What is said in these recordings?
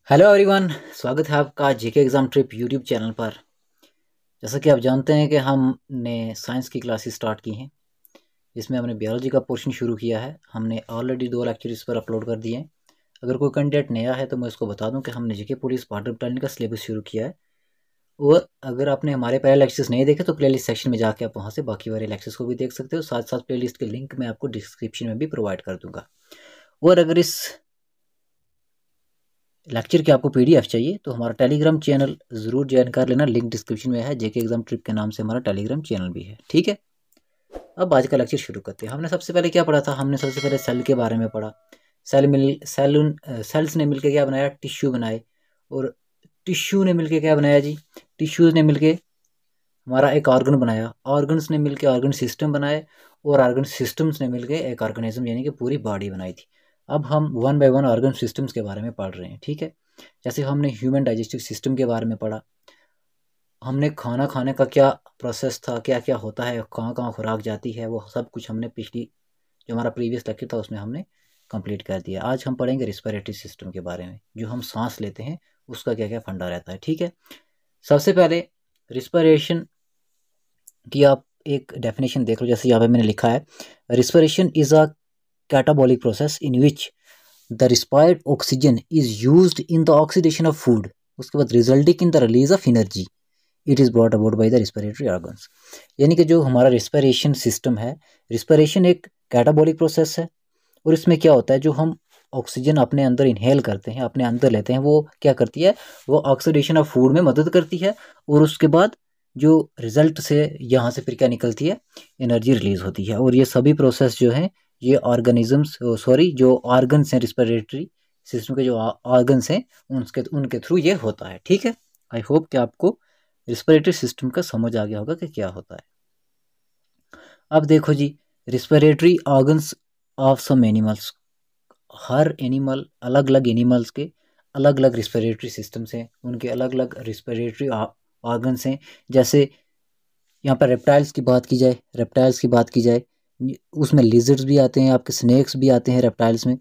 Hello everyone, स्वागत है आपका GK exam trip YouTube channel पर। जैसा कि आप जानते हैं कि हमने साइंस की क्लासेस स्टार्ट की हैं। इसमें हमने बायोलॉजी का पोर्शन शुरू किया है। हमने ऑलरेडी 2 लेक्चर इस पर अपलोड कर दिए हैं। अगर कोई कैंडिडेट नया है तो मैं उसको बता दूं कि हमने जीके पुलिस बॉर्डर बटालियन का सिलेबस शुरू किया है। और अगर आपने हमारे पहले लेक्चर्स नहीं देखे तो प्लेलिस्ट सेक्शन में जाके आप वहाँ से बाकी वाले लेक्चर्स को भी देख सकते हो। साथ साथ प्लेलिस्ट के लिंक मैं आपको डिस्क्रिप्शन में भी प्रोवाइड कर दूँगा। और अगर इस लेक्चर की आपको पीडीएफ चाहिए तो हमारा टेलीग्राम चैनल ज़रूर ज्वाइन कर लेना। लिंक डिस्क्रिप्शन में है। जेके एग्जाम ट्रिप के नाम से हमारा टेलीग्राम चैनल भी है। ठीक है, अब आज का लेक्चर शुरू करते हैं। हमने सबसे पहले क्या पढ़ा था? हमने सबसे पहले सेल के बारे में पढ़ा। सेल्स ने मिलकर क्या बनाया? टिश्यू बनाए। और टिश्यू ने मिलकर क्या बनाया जी? टिश्यूज़ ने मिलकर हमारा एक ऑर्गन बनाया। ऑर्गन्स ने मिलकर ऑर्गन सिस्टम बनाए। और ऑर्गन सिस्टम्स ने मिलकर एक ऑर्गेनिज्म यानी कि पूरी बॉडी बनाई थी। अब हम one by one organ systems के बारे में पढ़ रहे हैं। ठीक है, जैसे हमने ह्यूमन डाइजेस्टिव सिस्टम के बारे में पढ़ा। हमने खाना खाने का क्या प्रोसेस था, क्या क्या होता है, कहाँ कहाँ खुराक जाती है, वो सब कुछ हमने पिछली जो हमारा प्रीवियस लेक्चर था उसमें हमने कंप्लीट कर दिया। आज हम पढ़ेंगे रिस्पिरेटरी सिस्टम के बारे में। जो हम सांस लेते हैं उसका क्या क्या फंडा रहता है। ठीक है, सबसे पहले रिस्पिरेशन की आप एक डेफिनेशन देख लो। जैसे यहाँ पे मैंने लिखा है, respiration is a catabolic process in which the respired oxygen is used in the oxidation of food. उसके बाद resulting in the release of energy it is brought about by the respiratory organs. यानी कि जो हमारा respiration system है, respiration एक catabolic process है। और इसमें क्या होता है, जो हम ऑक्सीजन अपने अंदर इनहेल करते हैं, अपने अंदर लेते हैं, वो क्या करती है? वो ऑक्सीडेशन ऑफ फूड में मदद करती है। और उसके बाद जो रिजल्ट से यहाँ से फिर क्या निकलती है? एनर्जी रिलीज होती है। और ये सभी प्रोसेस जो हैं ये ऑर्गेनिजम्स जो ऑर्गन्स हैं, रिस्पिरेटरी सिस्टम के जो ऑर्गन्स हैं उनके थ्रू ये होता है। ठीक है, आई होप कि आपको रिस्पिरेटरी सिस्टम का समझ आ गया होगा कि क्या होता है। अब देखो जी, respiratory organs of some animals. हर एनिमल, अलग अलग एनिमल्स के अलग अलग रिस्पिरेटरी सिस्टम्स हैं, उनके अलग अलग रिस्पिरेटरी ऑर्गन्स हैं। जैसे यहाँ पर रेप्टाइल्स की बात की जाए, उसमें लिजर्ड्स भी आते हैं, आपके स्नेक्स भी आते हैं रेप्टाइल्स में।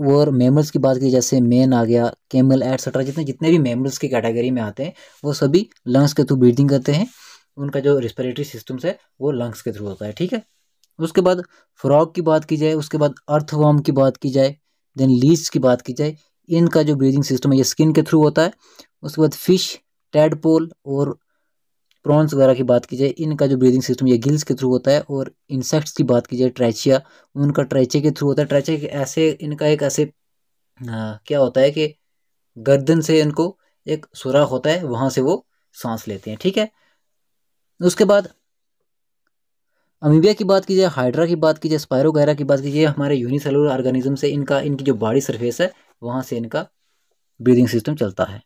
और मैमल्स की बात की, जैसे मैन आ गया, कैमल एटसेट्रा, जितने जितने भी मैमल्स की कैटेगरी में आते हैं वो सभी लंग्स के थ्रू ब्रीदिंग करते हैं। उनका जो रिस्पिरेटरी सिस्टम्स है वो लंग्स के थ्रू होता है। ठीक है, उसके बाद फ्रॉग की बात की जाए, उसके बाद अर्थवर्म की बात की जाए, देन लीच की बात की जाए, इनका जो ब्रीदिंग सिस्टम है ये स्किन के थ्रू होता है। उसके बाद फिश, टैडपोल और प्रॉन्स वगैरह की बात की जाए, इनका जो ब्रीदिंग सिस्टम ये गिल्स के थ्रू होता है। और इंसेक्ट्स की बात की जाए, ट्रैचिया, उनका ट्रैचे के थ्रू होता है। ट्रैचे ऐसे, इनका एक ऐसे क्या होता है कि गर्दन से इनको एक सुराख होता है, वहाँ से वो सांस लेते हैं। ठीक है, उसके बाद अमीबिया की बात की जाए, हाइड्रा की बात की जाए, स्पायरो वगैरह की बात की जाए, हमारे यूनिसेलुलर ऑर्गेनिज्म से इनकी जो बॉडी सरफेस है वहाँ से इनका ब्रीदिंग सिस्टम चलता है।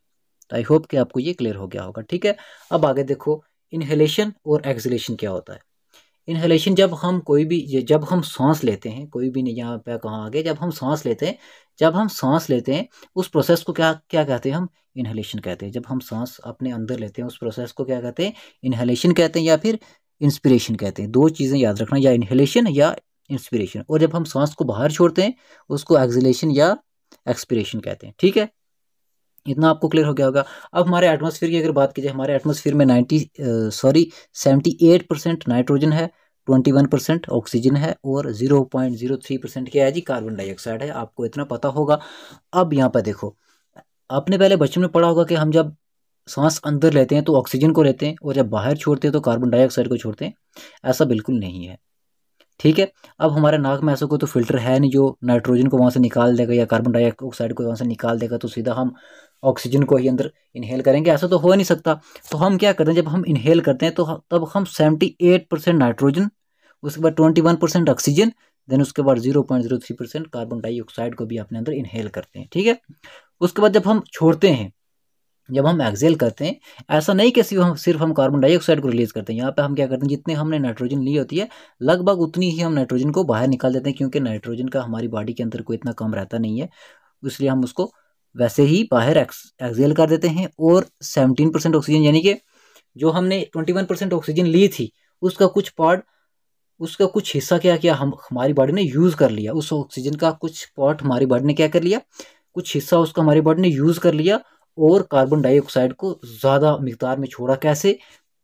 तो आई होप कि आपको ये क्लियर हो गया होगा। ठीक है, अब आगे देखो, इनहेलेशन और एक्सहेलेशन क्या होता है। इनहेलेशन जब हम सांस लेते हैं, कोई भी नहीं, यहाँ पे कहाँ आगे, जब हम सांस लेते हैं उस प्रोसेस को क्या क्या कहते हैं? हम इनहेलेशन कहते हैं। जब हम सांस अपने अंदर लेते हैं उस प्रोसेस को क्या कहते हैं? इनहेलेशन कहते हैं या फिर इंस्पिरेशन कहते हैं। दो चीज़ें याद रखना, या इनहेलेशन या इंस्पिरेशन। और जब हम सांस को बाहर छोड़ते हैं उसको एक्सहेलेशन या एक्सपिरेशन कहते हैं। ठीक है, इतना आपको क्लियर हो गया होगा। अब हमारे एटमॉस्फेयर की अगर बात की जाए, हमारे एटमॉस्फेयर में 78% नाइट्रोजन है, 21% ऑक्सीजन है और 0.03% क्या है जी? कार्बन डाइऑक्साइड है। आपको इतना पता होगा। अब यहाँ पर देखो, आपने पहले बचपन में पढ़ा होगा कि हम जब सांस अंदर लेते हैं तो ऑक्सीजन को लेते हैं और जब बाहर छोड़ते हैं तो कार्बन डाइऑक्साइड को छोड़ते हैं। ऐसा बिल्कुल नहीं है। ठीक है, अब हमारे नाक में ऐसा कोई तो फिल्टर है नहीं जो नाइट्रोजन को वहाँ से निकाल देगा या कार्बन डाइऑक्साइड को वहाँ से निकाल देगा तो सीधा हम ऑक्सीजन को ही अंदर इनहेल करेंगे। ऐसा तो हो नहीं सकता। तो हम क्या करते हैं, जब हम इनहेल करते हैं तो तब हम 78% नाइट्रोजन, उसके बाद 21% ऑक्सीजन, देन उसके बाद 0.03% कार्बन डाइऑक्साइड को भी अपने अंदर इनहेल करते हैं। ठीक है, उसके बाद जब हम छोड़ते हैं, जब हम एक्सेल करते हैं, ऐसा नहीं कि सिर्फ हम कार्बन डाइऑक्साइड को रिलीज करते हैं। यहाँ पे हम क्या करते हैं, जितने हमने नाइट्रोजन ली होती है लगभग उतनी ही हम नाइट्रोजन को बाहर निकाल देते हैं, क्योंकि नाइट्रोजन का हमारी बॉडी के अंदर कोई इतना कम रहता नहीं है, इसलिए हम उसको वैसे ही बाहर एक्सेल कर देते हैं। और 17% ऑक्सीजन, यानी कि जो हमने 21% ऑक्सीजन ली थी उसका कुछ हिस्सा क्या किया, हमारी बॉडी ने यूज़ कर लिया। उस ऑक्सीजन का कुछ पार्ट हमारी बॉडी ने क्या कर लिया, कुछ हिस्सा उसका हमारी बॉडी ने यूज़ कर लिया और कार्बन डाइऑक्साइड को ज़्यादा मिकदार में छोड़ा। कैसे?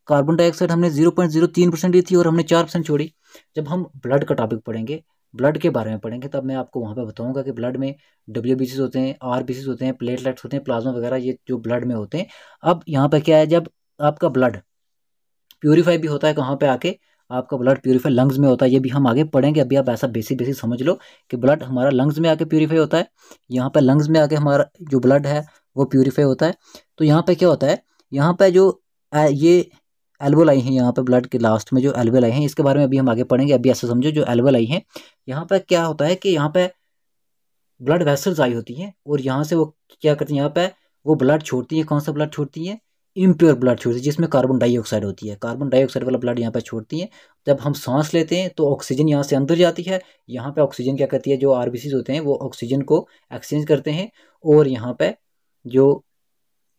कार्बन डाइऑक्साइड हमने 0.03% दी थी और हमने 4% छोड़ी। जब हम ब्लड का टॉपिक पढ़ेंगे, ब्लड के बारे में पढ़ेंगे, तब मैं आपको वहाँ पे बताऊंगा कि ब्लड में WBCs होते हैं, RBCs होते हैं, प्लेटलेट्स होते हैं, प्लाज्मा वगैरह, ये जो ब्लड में होते हैं। अब यहाँ पे क्या है, जब आपका ब्लड प्यूरीफाई भी होता है कहाँ पे आके, आपका ब्लड प्यूरीफाई लंग्स में होता है। ये भी हम आगे पढ़ेंगे, अभी आप ऐसा बेसिक समझ लो कि ब्लड हमारा लंग्स में आके प्यूरीफाई होता है। यहाँ पे लंग्स में आके हमारा जो ब्लड है वो प्यूरीफाई होता है। तो यहाँ पे क्या होता है, यहाँ पे जो ये एल्वोलाई हैं, यहाँ पे ब्लड के लास्ट में जो एल्वोलाई हैं, इसके बारे में अभी हम आगे पढ़ेंगे। अभी ऐसा समझो, जो एल्वोलाई हैं, यहाँ पे क्या होता है कि यहाँ पे ब्लड वेसल्स आई होती हैं और यहाँ से वो क्या करती हैं, यहाँ पे वो ब्लड छोड़ती है। कौन सा ब्लड छोड़ती है? इम्प्योर ब्लड छोड़ती है, जिसमें कार्बन डाइऑक्साइड होती है। कार्बन डाइऑक्साइड वाला ब्लड यहाँ पे छोड़ती है। जब हम सांस लेते हैं तो ऑक्सीजन यहाँ से अंदर जाती है। यहाँ पे ऑक्सीजन क्या करती है, जो RBCs होते हैं वो ऑक्सीजन को एक्सचेंज करते हैं और यहाँ पे जो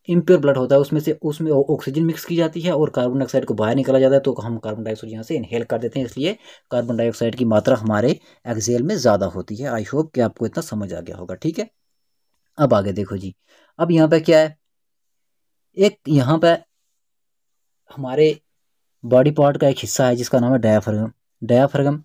इम्प्योर ब्लड होता है उसमें ऑक्सीजन मिक्स की जाती है और कार्बन डाइऑक्साइड को बाहर निकाला जाता है। तो हम कार्बन डाइऑक्साइड यहाँ से इनहेल कर देते हैं, इसलिए कार्बन डाइऑक्साइड की मात्रा हमारे एक्सेल में ज़्यादा होती है। आई होप कि आपको इतना समझ आ गया होगा। ठीक है, अब आगे देखो जी। अब यहाँ पे क्या है, एक यहाँ पे हमारे बॉडी पार्ट का एक हिस्सा है जिसका नाम है डायाफ्राम। डायाफ्राम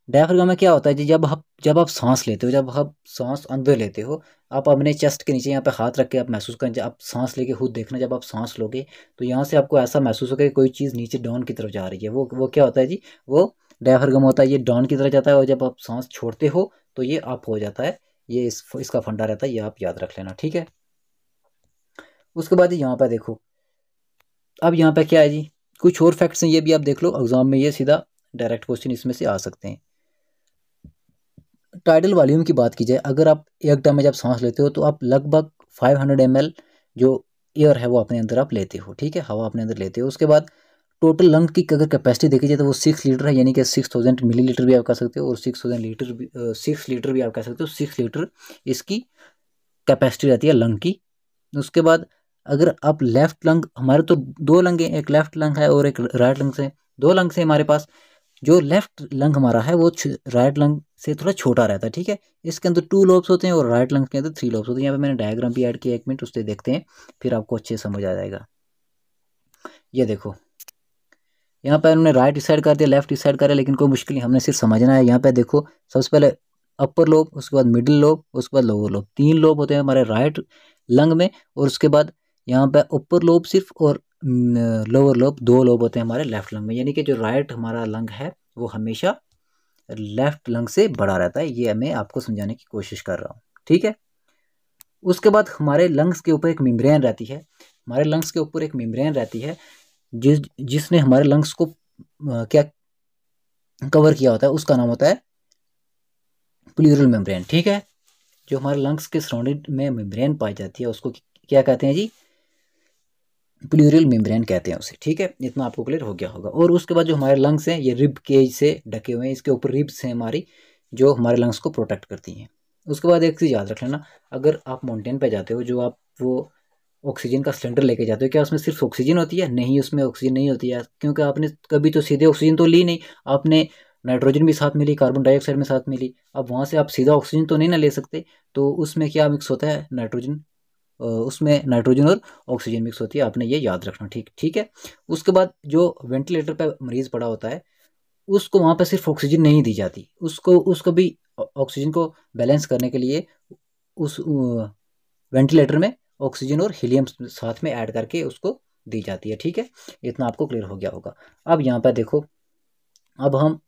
डायाफ्राम में क्या होता है जी, जब आप सांस लेते हो, जब आप सांस अंदर लेते हो, आप अपने चेस्ट के नीचे यहाँ पे हाथ रख के आप महसूस करें, जब आप सांस लेके खुद देखना, जब आप सांस लोगे तो यहाँ से आपको ऐसा महसूस होगा कि कोई चीज़ नीचे डाउन की तरफ जा रही है। वो क्या होता है जी, वो डायाफ्राम होता है। ये डाउन की तरफ जाता है और जब आप सांस छोड़ते हो तो ये अप हो जाता है। ये इसका फंडा रहता है, ये आप याद रख लेना। ठीक है, उसके बाद यहाँ पे देखो, अब यहाँ पे क्या है जी, कुछ और फैक्ट्स हैं, ये भी आप देख लो, एग्जाम में ये सीधा डायरेक्ट क्वेश्चन इसमें से आ सकते हैं। टाइडल वॉल्यूम की बात की जाए, अगर आप एक टाइम में जब सांस लेते हो तो आप लगभग 500 ml जो एयर है वो अपने अंदर आप लेते हो। ठीक है, हवा अपने अंदर लेते हो। उसके बाद टोटल लंग की अगर कैपेसिटी देखी जाए तो वो 6 लीटर है, यानी कि 6000 मिलीलीटर भी आप कह सकते हो और 6 लीटर भी आप कह सकते हो। 6 लीटर इसकी कैपेसिटी रहती है लंग की। उसके बाद अगर आप लेफ्ट लंग, हमारे तो दो लंग हैं, एक लेफ्ट लंग है और एक राइट लंग से, दो लंग से हमारे पास। जो लेफ्ट लंग हमारा है वो राइट लंग से थोड़ा छोटा रहता है। ठीक है, इसके अंदर 2 लोब्स होते हैं और राइट लंग के अंदर 3 लोब्स होते हैं। यहाँ पे मैंने डायग्राम भी ऐड किया, 1 मिनट उससे देखते हैं, फिर आपको अच्छे से समझ आ जाएगा। ये देखो, यहाँ पे उन्होंने राइट डिसाइड कर दिया, लेफ्ट डिसाइड कर दिया, लेकिन कोई मुश्किल नहीं, हमने सिर्फ समझना है। यहाँ पे देखो, सबसे पहले अपर लोब, उसके बाद मिडिल लोब, उसके बाद लोअर लोब। 3 लोब होते हैं हमारे राइट लंग में और उसके बाद यहाँ पे अपर लोब सिर्फ और लोअर लोब 2 लोब होते हैं हमारे लेफ्ट लंग में। यानी कि जो राइट हमारा लंग है वो हमेशा लेफ्ट लंग से बड़ा रहता है। ये मैं आपको समझाने की कोशिश कर रहा हूँ। ठीक है, उसके बाद हमारे लंग्स के ऊपर एक मेम्ब्रेन रहती है। हमारे लंग्स के ऊपर एक मेम्ब्रेन रहती है जिसने हमारे लंग्स को क्या कवर किया होता है, उसका नाम होता है प्लूरल मेम्ब्रेन। ठीक है, जो हमारे लंग्स के सराउंडिंग में मेम्ब्रेन पाई जाती है उसको क्या कहते हैं जी, प्लूरल मेम्ब्रेन कहते हैं उसे। ठीक है, इतना आपको क्लियर हो गया होगा। और उसके बाद जो हमारे लंग्स हैं ये रिब केज से ढके हुए हैं, इसके ऊपर रिब्स हैं हमारी जो हमारे लंग्स को प्रोटेक्ट करती हैं। उसके बाद एक चीज़ याद रख लेना, अगर आप माउंटेन पे जाते हो, जो आप वो ऑक्सीजन का सिलेंडर लेके जाते हो, क्या उसमें सिर्फ ऑक्सीजन होती है? नहीं, उसमें ऑक्सीजन नहीं होती है, क्योंकि आपने कभी तो सीधे ऑक्सीजन तो ली नहीं, आपने नाइट्रोजन भी साथ मिली, कार्बन डाइऑक्साइड में साथ मिली। अब वहाँ से आप सीधा ऑक्सीजन तो नहीं ना ले सकते, तो उसमें क्या मिक्स होता है, नाइट्रोजन, उसमें नाइट्रोजन और ऑक्सीजन मिक्स होती है। आपने ये याद रखना। ठीक है, उसके बाद जो वेंटिलेटर पर मरीज पड़ा होता है उसको वहाँ पर सिर्फ ऑक्सीजन नहीं दी जाती, उसको भी ऑक्सीजन को बैलेंस करने के लिए उस वेंटिलेटर में ऑक्सीजन और हीलियम साथ में ऐड करके उसको दी जाती है। ठीक है, इतना आपको क्लियर हो गया होगा। अब यहाँ पर देखो, अब हम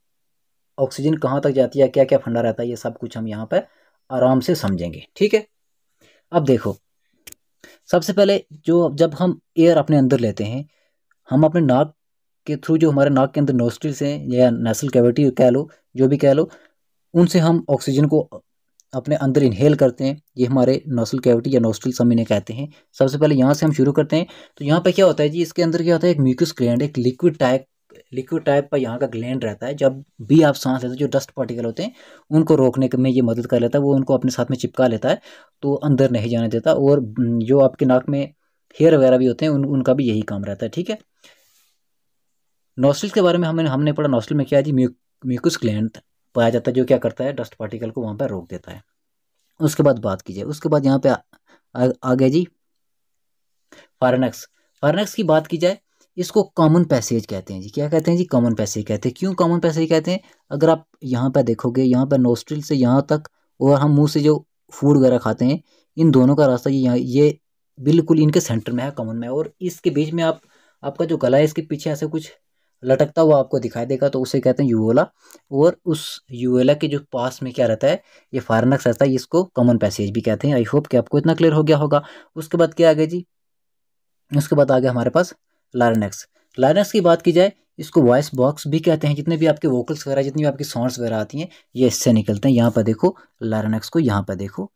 ऑक्सीजन कहाँ तक जाती है, क्या क्या फंडा रहता है, ये सब कुछ हम यहाँ पर आराम से समझेंगे। ठीक है, अब देखो, सबसे पहले जब हम एयर अपने अंदर लेते हैं, हम अपने नाक के थ्रू, जो हमारे नाक के अंदर नोस्ट्रिल्स हैं या नेसल कैविटी कह लो, जो भी कह लो, उनसे हम ऑक्सीजन को अपने अंदर इनहेल करते हैं। ये हमारे नोस्टल कैविटी या नोस्ट्रिल्स हम इन्हें कहते हैं। सबसे पहले यहाँ से हम शुरू करते हैं। तो यहाँ पे क्या होता है जी, इसके अंदर क्या होता है, एक म्यूकस ग्लैंड, एक लिक्विड टाइप का यहाँ का ग्लैंड रहता है। जब भी आप सांस लेते हो, जो डस्ट पार्टिकल होते हैं उनको रोकने में ये मदद कर लेता है, वो उनको अपने साथ में चिपका लेता है, तो अंदर नहीं जाने देता। और जो आपके नाक में हेयर वगैरह भी होते हैं उनका भी यही काम रहता है। ठीक है, नोस्ट्रिल्स के बारे में हमने पढ़ा, नोस्ट्रिल में क्या है जी, म्यूकस ग्लैंड पाया जाता है, जो क्या करता है, डस्ट पार्टिकल को वहाँ पर रोक देता है। उसके बाद बात की जाए, उसके बाद यहाँ पे आ गया जी फारेनक्स। फारेनक्स की बात की जाए, इसको कॉमन पैसेज कहते हैं जी। क्या कहते हैं जी? कॉमन पैसेज कहते हैं। क्यों कॉमन पैसेज कहते हैं? अगर आप यहाँ पे देखोगे, यहाँ पे नोस्ट्रिल से यहाँ तक और हम मुंह से जो फूड वगैरह खाते हैं, इन दोनों का रास्ता ये बिल्कुल इनके सेंटर में है, कॉमन में है। और इसके बीच में आपका जो गला है, इसके पीछे ऐसे कुछ लटकता हुआ आपको दिखाई देगा, तो उसे कहते हैं यूवोला। और उस यूवोला के जो पास में क्या रहता है, ये फारेनक्स रहता है, इसको कॉमन पैसेज भी कहते हैं। आई होप कि आपको इतना क्लियर हो गया होगा। उसके बाद क्या आ गया जी? उसके बाद आ गया हमारे पास लारिनेक्स। लारिनेक्स की बात की जाए, इसको वॉइस बॉक्स भी कहते हैं। जितने भी आपके वोकल्स वगैरह, जितनी भी आपकी साउंड्स वगैरह आती हैं, ये इससे निकलते हैं। यहाँ पर देखो लारिनेक्स को, यहाँ पर देखो,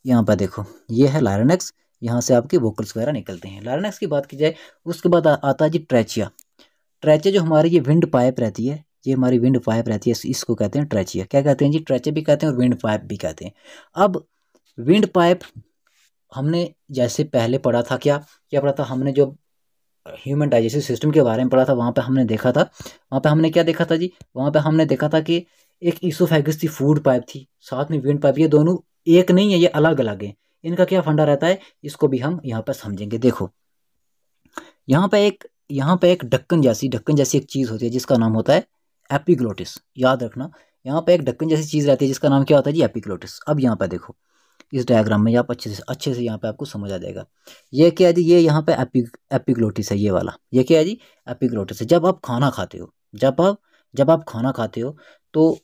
यहाँ पर देखो, ये है लारिनेक्स। यहाँ से आपके वोकल्स वगैरह निकलते हैं। लारिनेक्स की बात की जाए, उसके बाद आता है जी ट्रेचिया। ट्रेचिया जो हमारी ये विंड पाइप रहती है, ये हमारी विंड पाइप रहती है, इसको कहते हैं ट्रेचिया। क्या कहते हैं जी? ट्रेचिया भी कहते हैं और विंड पाइप भी कहते हैं। अब विंड पाइप हमने जैसे पहले पढ़ा था, क्या क्या पढ़ा था हमने? जो ह्यूमन डाइजेस्टिव सिस्टम के बारे में पढ़ा था, वहाँ पे हमने देखा था, वहाँ पे हमने क्या देखा था जी? वहाँ पे हमने देखा था कि एक ईसोफेगस थी, फूड पाइप थी, साथ में विंड पाइप। ये दोनों एक नहीं है, ये अलग अलग है। इनका क्या फंडा रहता है, इसको भी हम यहाँ पर समझेंगे। देखो यहाँ पे एक ढक्कन जैसी एक चीज़ होती है, जिसका नाम होता है एपिग्लोटिस। याद रखना, यहाँ पे एक ढक्कन जैसी चीज़ रहती है, जिसका नाम क्या होता है जी? एपिग्लोटिस। अब यहाँ पे देखो, इस डायग्राम में आप अच्छे से यहाँ पे आपको समझ आ जाएगा। ये क्या है जी? ये यहाँ पे एपिग्लोटिस है, ये वाला। ये क्या है जी? एपिग्लोटिस है। जब आप खाना खाते हो, जब आप खाना खाते हो, तो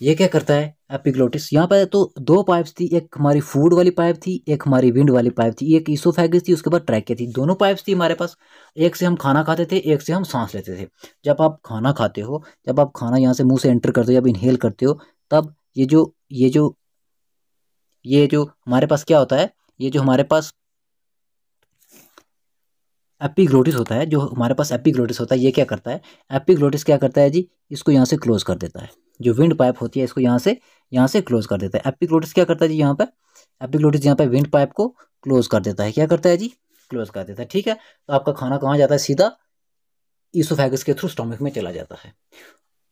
ये क्या करता है एपिग्लोटिस? यहाँ पर तो दो पाइप्स थी, एक हमारी फूड वाली पाइप थी, एक हमारी विंड वाली पाइप थी। एक ईसोफेगस थी, उसके बाद ट्रैकिया थी। दोनों पाइप्स थी हमारे पास। एक से हम खाना खाते थे, एक से हम सांस लेते थे। जब आप खाना खाते हो, जब आप खाना यहाँ से मुंह से एंटर करते हो, जब इनहेल करते हो, तब ये जो हमारे पास क्या होता है, ये जो हमारे पास एपिग्लोटिस होता है, जो हमारे पास एपिग्लोटिस होता है, ये क्या करता है? एपिग्लोटिस क्या करता है जी? इसको यहाँ से क्लोज कर देता है। जो विंड पाइप होती है, इसको यहाँ से क्लोज कर देता है। एपिग्लोटिस क्या करता है जी? यहाँ पे एपिग्लोटिस यहाँ पे विंड पाइप को क्लोज कर देता है। क्या करता है जी? क्लोज कर देता है। ठीक है, तो आपका खाना कहाँ जाता है? सीधा ईसोफेगस के थ्रू स्टोमक में चला जाता है।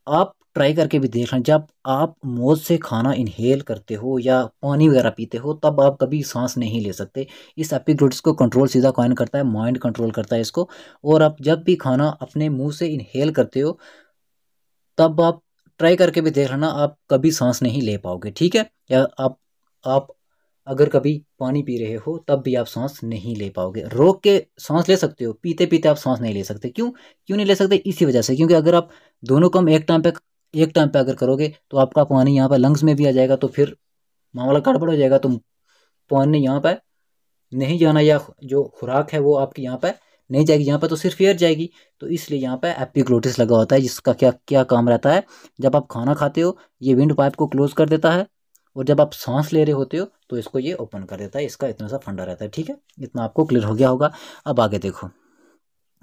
आप ट्राई करके भी देख लें, जब आप मौत से खाना इनहेल करते हो या पानी वगैरह पीते हो, तब आप कभी सांस नहीं ले सकते। इस एपिग्लोटिस को कंट्रोल सीधा कौन करता है? माइंड कंट्रोल करता है इसको। और आप जब भी खाना अपने मुंह से इनहेल करते हो, तब आप ट्राई करके भी देख लेना, आप कभी सांस नहीं ले पाओगे। ठीक है, या आप अगर कभी पानी पी रहे हो, तब भी आप सांस नहीं ले पाओगे। रोक के सांस ले सकते हो, पीते पीते आप सांस नहीं ले सकते। क्यों नहीं ले सकते? इसी वजह से, क्योंकि अगर आप दोनों काम एक टाइम पे अगर करोगे, तो आपका पानी यहाँ पर लंग्स में भी आ जाएगा, तो फिर मामला गड़बड़ हो जाएगा। तो पानी यहाँ पर नहीं जाना, या जो खुराक है वो आपकी यहाँ पर नहीं जाएगी, यहाँ पर तो सिर्फ एयर जाएगी। तो इसलिए यहाँ पर एपिग्लोटिस लगा होता है, जिसका क्या क्या काम रहता है? जब आप खाना खाते हो, ये विंड पाइप को क्लोज कर देता है, और जब आप सांस ले रहे होते हो, तो इसको ये ओपन कर देता है। इसका इतना सा फंडा रहता है। ठीक है, इतना आपको क्लियर हो गया होगा। अब आगे देखो,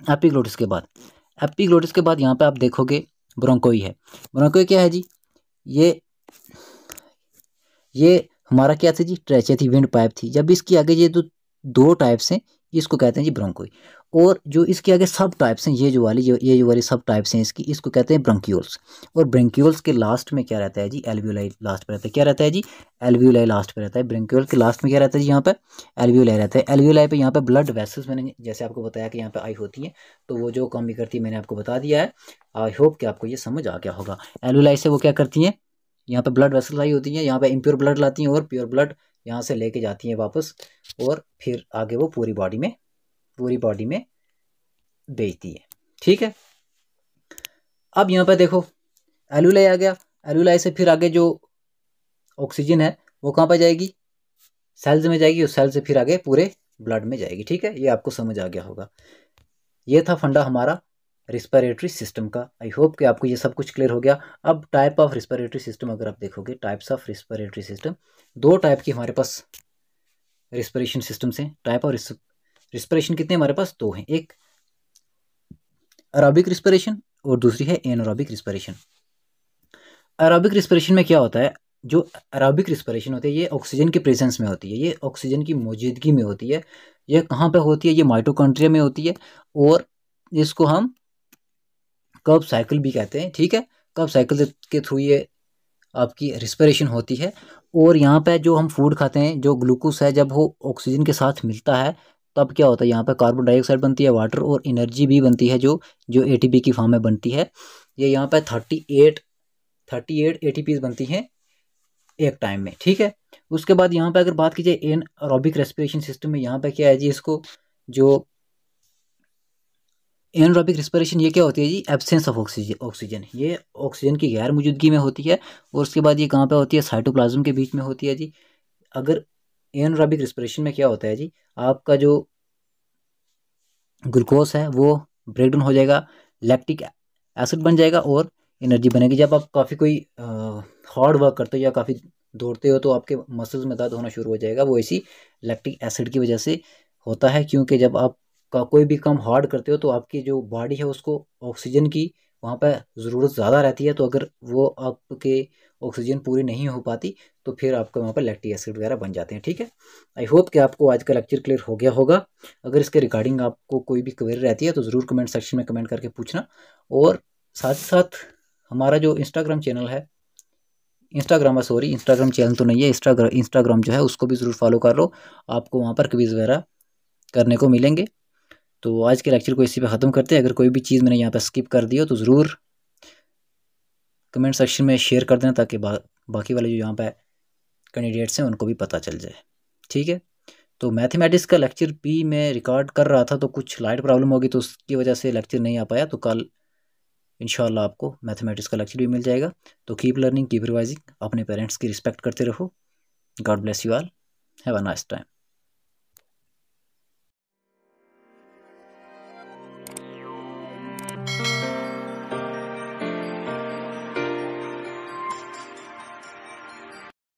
एपिग्लोटिस के बाद यहाँ पे आप देखोगे ब्रोंकोई है। ब्रोंकोई क्या है जी? ये हमारा क्या था जी? ट्रेचिया थी, विंड पाइप थी। जब इसकी आगे ये दो टाइप्स हैं, इसको कहते हैं जी ब्रोंकोई। और जो इसके आगे सब टाइप्स हैं, ये जो वाली सब टाइप्स हैं इसकी, इसको कहते हैं ब्रोंक्यूल्स। और ब्रोंक्यूल्स के लास्ट में क्या रहता है जी? एल्वियोलाई लास्ट पे रहता है। क्या रहता है जी? एल्वियोलाई लास्ट पे रहता है। ब्रोंक्यूल के लास्ट में क्या रहता है जी? यहाँ पे एल्वियोलाई रहता है। एल्वियोलाई पे यहाँ पे ब्लड वेसल्स, मैंने जैसे आपको बताया कि यहाँ पे आई होती है, तो वो जो काम भी करती है मैंने आपको बता दिया है। आई होप कि आपको ये समझ आ गया होगा। एल्वियोलाई से वो क्या करती हैं? यहाँ पे ब्लड वेसल आई होती है, यहाँ पे इम्प्योर ब्लड लाती हैं, और प्योर ब्लड यहाँ से लेके जाती हैं वापस, और फिर आगे वो पूरी बॉडी में भेजती है। ठीक है, अब यहाँ पे देखो एल्वियोलाई आ गया। एल्वियोलाई से फिर आगे जो ऑक्सीजन है, वो कहाँ पे जाएगी? सेल्स में जाएगी, और सेल से फिर आगे पूरे ब्लड में जाएगी। ठीक है, ये आपको समझ आ गया होगा। ये था फंडा हमारा रिस्पिरेटरी सिस्टम का। आई होप कि आपको ये सब कुछ क्लियर हो गया। अब टाइप ऑफ रिस्पिरेटरी सिस्टम अगर आप देखोगे, टाइप्स ऑफ रिस्पिरेटरी सिस्टम, दो टाइप की हमारे पास रिस्पिरेशन सिस्टम्स हैं। टाइप ऑफ रिस्पिरेशन कितने हमारे पास? दो हैं। एक एरोबिक रिस्पिरेशन और दूसरी है एनारोबिक रिस्पिरेशन। एरोबिक रिस्पिरेशन में क्या होता है? जो एरोबिक रिस्पिरेशन होती है, ये ऑक्सीजन की प्रेजेंस में होती है, ये ऑक्सीजन की मौजूदगी में होती है। ये कहाँ पे होती है? ये माइटोकॉन्ड्रिया में होती है, और इसको हम कर्ब साइकिल भी कहते हैं। ठीक है, कर्ब साइकिल के थ्रू ये आपकी रिस्पिरेशन होती है। और यहाँ पे जो हम फूड खाते हैं, जो ग्लूकोज है, जब वो ऑक्सीजन के साथ मिलता है तब क्या होता है, यहाँ पे कार्बन डाइऑक्साइड बनती है, वाटर और एनर्जी भी बनती है, जो जो एटीपी की फॉर्म में बनती है। ये यहाँ पे 38 एटीपीज बनती हैं एक टाइम में, ठीक है। उसके बाद यहाँ पे अगर बात की जाए एनएरोबिक रेस्पिरेशन सिस्टम में, यहाँ पे क्या है जी, इसको जो एनएरोबिक रेस्पिरेशन ये क्या होती है जी, एब्सेंस ऑफ ऑक्सीजन। ये ऑक्सीजन की गैर मौजूदगी में होती है। और उसके बाद ये कहाँ पे होती है, साइटोप्लाज्म के बीच में होती है जी। अगर एनएरोबिक रेस्पिरेशन में क्या होता है जी, आपका जो ग्लूकोज है वो ब्रेक डाउन हो जाएगा, लैक्टिक एसिड बन जाएगा और एनर्जी बनेगी। जब आप काफ़ी कोई हार्ड वर्क करते हो या काफ़ी दौड़ते हो तो आपके मसल्स में दर्द होना शुरू हो जाएगा, वो इसी लैक्टिक एसिड की वजह से होता है। क्योंकि जब आप का कोई भी काम हार्ड करते हो तो आपकी जो बॉडी है उसको ऑक्सीजन की वहाँ पर ज़रूरत ज़्यादा रहती है। तो अगर वो आपके ऑक्सीजन पूरी नहीं हो पाती तो फिर आपको वहाँ पर लैक्टिक एसिड वगैरह बन जाते हैं, ठीक है। आई होप कि आपको आज का लेक्चर क्लियर हो गया होगा। अगर इसके रिगार्डिंग आपको कोई भी क्वेरी रहती है तो ज़रूर कमेंट सेक्शन में कमेंट करके पूछना। और साथ ही साथ हमारा जो इंस्टाग्राम चैनल है, इंस्टाग्राम चैनल तो नहीं है, इंस्टाग्राम जो है उसको भी ज़रूर फॉलो कर लो, आपको वहाँ पर क्विज़ वगैरह करने को मिलेंगे। तो आज के लेक्चर को इसी पे ख़त्म करते हैं। अगर कोई भी चीज़ मैंने यहाँ पर स्किप कर दी हो तो ज़रूर कमेंट सेक्शन में शेयर कर देना, ताकि बाकी वाले जो यहाँ पे कैंडिडेट्स हैं उनको भी पता चल जाए, ठीक है। तो मैथमेटिक्स का लेक्चर भी मैं रिकॉर्ड कर रहा था तो कुछ लाइट प्रॉब्लम होगी तो उसकी वजह से लेक्चर नहीं आ पाया। तो कल इंशाल्लाह आपको मैथमेटिक्स का लेक्चर भी मिल जाएगा। तो कीप लर्निंग, कीप रिवाइजिंग, अपने पेरेंट्स की रिस्पेक्ट करते रहो। God bless you all, have a nice time.